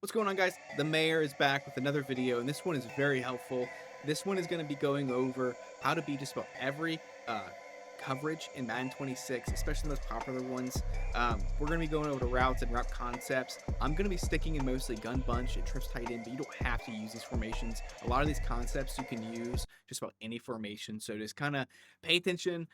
What's going on, guys? The mayor is back with another video, and this one is very helpful. This one is going to be going over how to beat just about every coverage in Madden 26, especially the most popular ones. We're going to be going over the routes and route concepts. I'm going to be sticking in mostly gun bunch and trips tight end, but you don't have to use these formations. A lot of these concepts you can use just about any formation, so just kind of pay attention,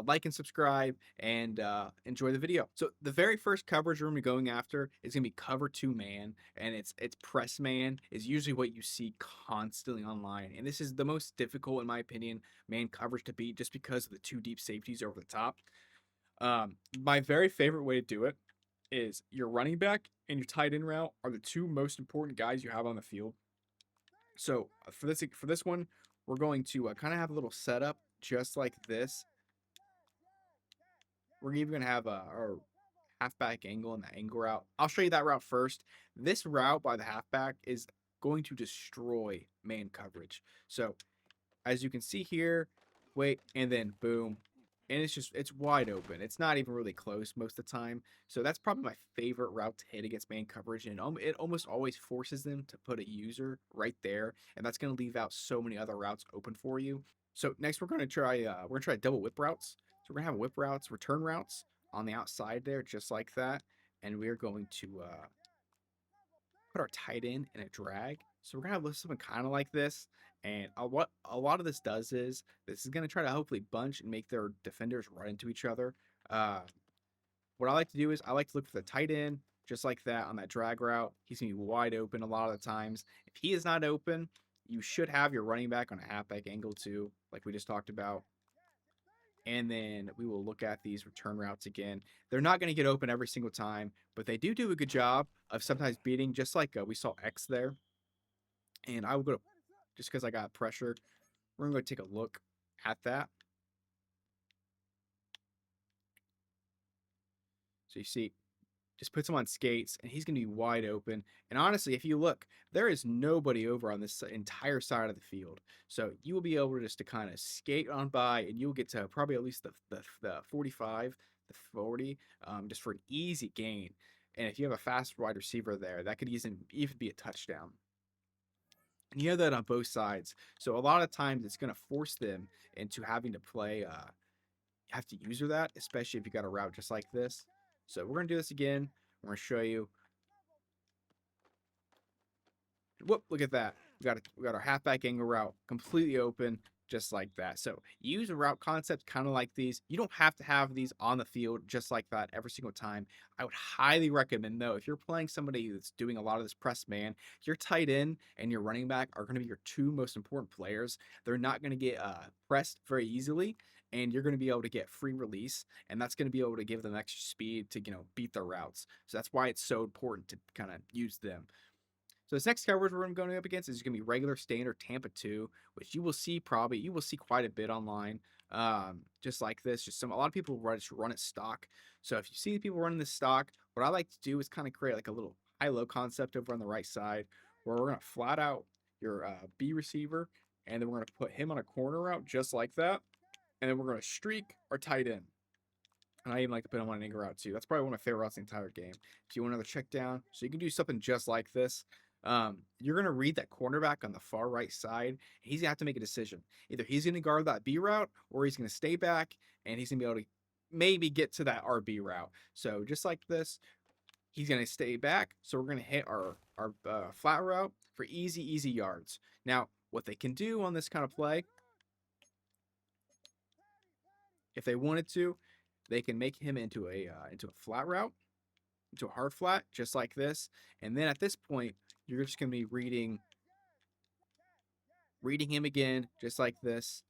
like and subscribe, and enjoy the video. So the very first coverage we're going to be going after is going to be cover 2 man, and it's press man is usually what you see constantly online, and this is the most difficult, in my opinion, man coverage to beat just because of the two deep safeties over the top. My very favorite way to do it is your running back and your tight end route are the two most important guys you have on the field. So for this one, we're going to kind of have a little setup just like this. We're even gonna have our halfback angle and the angle route. I'll show you that route first. This route by the halfback is going to destroy man coverage. So as you can see here, wait, and then boom. And it's wide open. It's not even really close most of the time. So that's probably my favorite route to hit against man coverage. And it almost always forces them to put a user right there. And that's going to leave out so many other routes open for you. So next we're going to try double whip routes. So we're going to have whip routes, return routes on the outside there, just like that. And we're going to put our tight end in a drag. So we're gonna have something kind of like this. And what a lot of this does is this is gonna try to hopefully bunch and make their defenders run into each other. Uh, what I like to do is I like to look for the tight end just like that on that drag route. He's gonna be wide open a lot of the times. If he is not open, you should have your running back on a halfback angle too, like we just talked about. And then we will look at these return routes again. They're not going to get open every single time, but they do a good job of sometimes beating, just like we saw X there. And I will go to, just because I got pressure, we're going to take a look at that. So you see, just puts him on skates, and he's going to be wide open. And honestly, if you look, there is nobody over on this entire side of the field. So you will be able just to kind of skate on by, and you'll get to probably at least the 45, the 40, just for an easy gain. And if you have a fast wide receiver there, that could even be a touchdown. And you have that on both sides. So a lot of times it's going to force them into having to play, have to user that, especially if you got a route just like this. So we're going to do this again. We're going to show you. Whoop, look at that. We got our halfback angle route completely open, just like that. So use a route concept kind of like these. You don't have to have these on the field just like that every single time. I would highly recommend, though, if you're playing somebody that's doing a lot of this press man, your tight end and your running back are going to be your two most important players. They're not going to get pressed very easily, and you're going to be able to get free release, and that's going to be able to give them extra speed to beat their routes. So that's why it's so important to kind of use them. So this next coverage we're going up against is going to be regular standard Tampa 2, which you will see quite a bit online. Just like this, a lot of people run it stock. So if you see people running this stock, what I like to do is kind of create like a little high-low concept over on the right side, where we're going to flat out your B receiver, and then we're going to put him on a corner route just like that, and then we're going to streak our tight end. And I even like to put him on an angle route too. That's probably one of my favorite routes in the entire game. If you want another check down, so you can do something just like this. You're going to read that cornerback on the far right side. He's going to have to make a decision. Either he's going to guard that B route, or he's going to stay back, and he's going to be able to maybe get to that RB route. So just like this, he's going to stay back. So we're going to hit our flat route for easy yards. Now, what they can do on this kind of play, if they wanted to, they can make him into a flat route, into a hard flat, just like this. And then at this point, you're just going to be reading him again, just like this.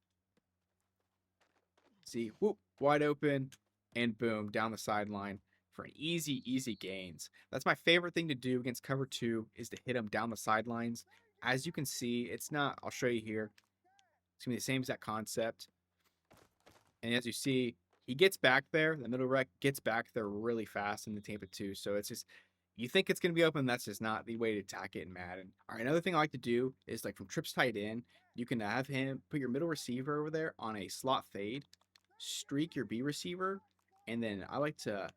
See, whoop, wide open, and boom, down the sideline for an easy gains. That's my favorite thing to do against cover 2 is to hit him down the sidelines. As you can see, it's not, I'll show you here. It's going to be the same exact concept. And as you see, he gets back there. The middle rec gets back there really fast in the Tampa 2. So it's just, you think it's going to be open. That's just not the way to attack it in Madden. All right, another thing I like to do is like from trips tight end, you can have him put your middle receiver over there on a slot fade, streak your B receiver, and then I like to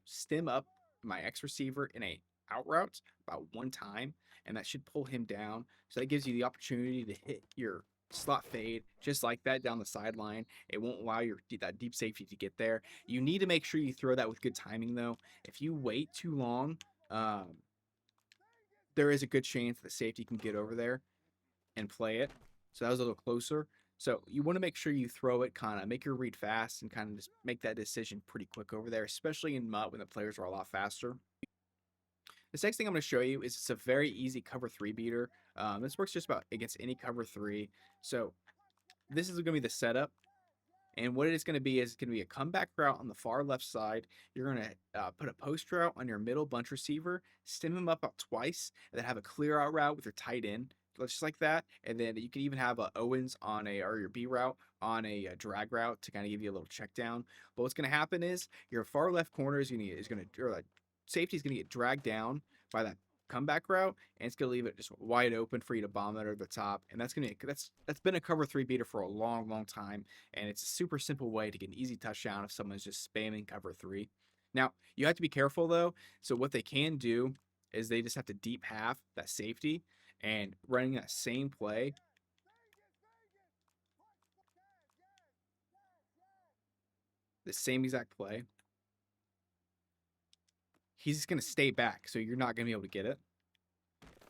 stem up my X receiver in a out routes about one time, and that should pull him down. So that gives you the opportunity to hit your slot fade just like that down the sideline. It won't allow your that deep safety to get there. You need to make sure you throw that with good timing though. If you wait too long, um, there is a good chance the safety can get over there and play it. So that was a little closer. So you want to make sure you throw it, kind of make your read fast, and kind of just make that decision pretty quick over there, especially in MUT when the players are a lot faster. This next thing I'm going to show you is it's a very easy cover three beater. This works just about against any cover three. So this is going to be the setup. And what it is going to be is it's going to be a comeback route on the far left side. You're going to put a post route on your middle bunch receiver, stem him up about twice, and then have a clear out route with your tight end, just like that. And then you can even have a Owens on a or your B route on a drag route to kind of give you a little check down. But what's going to happen is your far left corner is going to or safety is going to get dragged down by that comeback route, and it's going to leave it just wide open for you to bomb it over the top. And that's been a cover three beater for a long time, and it's a super simple way to get an easy touchdown if someone's just spamming cover three. Now you have to be careful though. So what they can do is they just have to deep half that safety, and running that same play. The same exact play. He's just going to stay back, so you're not going to be able to get it.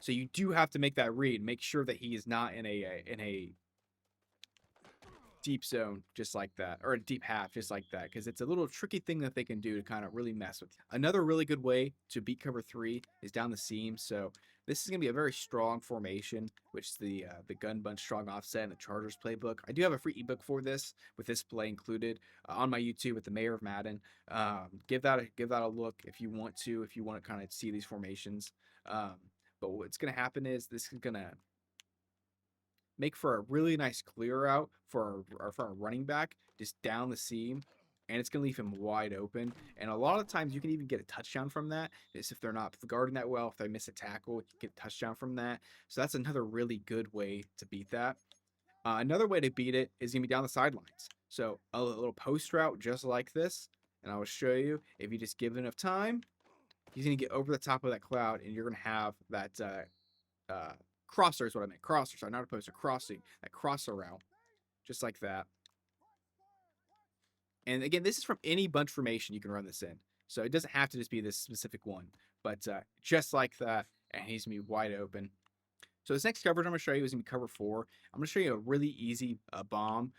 So you do have to make that read. Make sure that he is not in a deep zone just like that, or a deep half just like that, because it's a little tricky thing that they can do to kind of really mess with. Another really good way to beat cover three is down the seam. So this is going to be a very strong formation, which is the gun bunch strong offset and the Chargers playbook. I do have a free ebook for this with this play included on my YouTube with the mayor of Madden. Give that a look if you want to kind of see these formations. But what's going to happen is this is going to make for a really nice clear out for our running back just down the seam, and it's going to leave him wide open. And a lot of times you can even get a touchdown from that. Is if they're not guarding that well, if they miss a tackle, you get a touchdown from that. So that's another really good way to beat that. Another way to beat it is going to be down the sidelines. So a little post route just like this, and I will show you if you just give enough time, he's going to get over the top of that cloud, and you're going to have that crosser is what I meant. Crosser, sorry, not opposed to crossing. That crosser route, just like that. And again, this is from any bunch formation you can run this in. So it doesn't have to just be this specific one. But just like that, and he's going to be wide open. So this next coverage I'm going to show you is going to be cover four. I'm going to show you a really easy bomb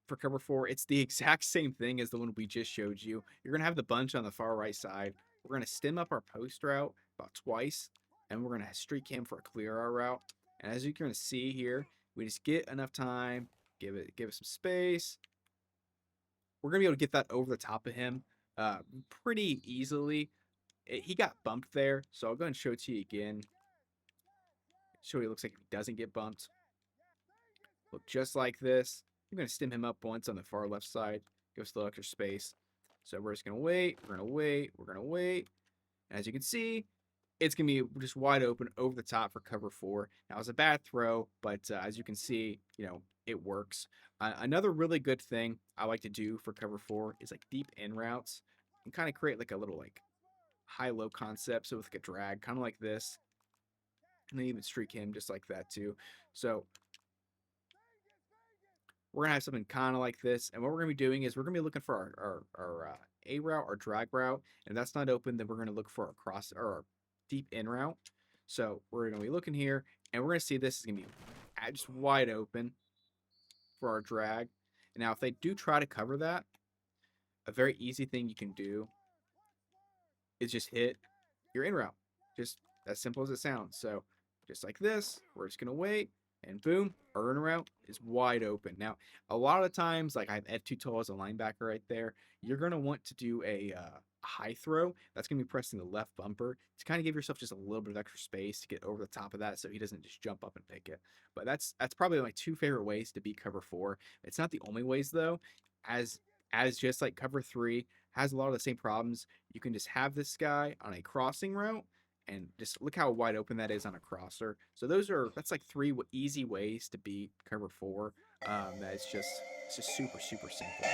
for cover four. It's the exact same thing as the one we just showed you. You're going to have the bunch on the far right side. We're going to stem up our post route about twice, and we're going to streak him for a clear our route. And as you're going to see here, we just get enough time, give it some space. We're going to be able to get that over the top of him pretty easily. He got bumped there, so I'll go and show it to you again. Show you it looks like he doesn't get bumped. Look just like this. You're going to stem him up once on the far left side. Give us a little extra space. So we're just going to wait. We're going to wait. We're going to wait. And as you can see, it's going to be just wide open over the top for cover four. Now, it's a bad throw, but as you can see, it works. Another really good thing I like to do for cover four is like deep in routes and kind of create like a little like high-low concept. So with like a drag, kind of like this. And then even streak him just like that too. So we're going to have something kind of like this. And what we're going to be doing is we're going to be looking for our A route or drag route. And if that's not open, then we're going to look for a cross or our deep in route. So we're going to be looking here, and we're going to see this is going to be just wide open for our drag. And now if they do try to cover that, a very easy thing you can do is just hit your in route. Just as simple as it sounds. So just like this, we're just going to wait. And boom, our in route is wide open. Now, a lot of times, like I have Ed Tutal as a linebacker right there, you're going to want to do a high throw. That's going to be pressing the left bumper to kind of give yourself just a little bit of extra space to get over the top of that so he doesn't just jump up and pick it. But that's probably my two favorite ways to beat cover four. It's not the only ways, though, as just like cover three has a lot of the same problems. You can just have this guy on a crossing route, and just look how wide open that is on a crosser. So that's like three easy ways to beat cover four. It's just super simple.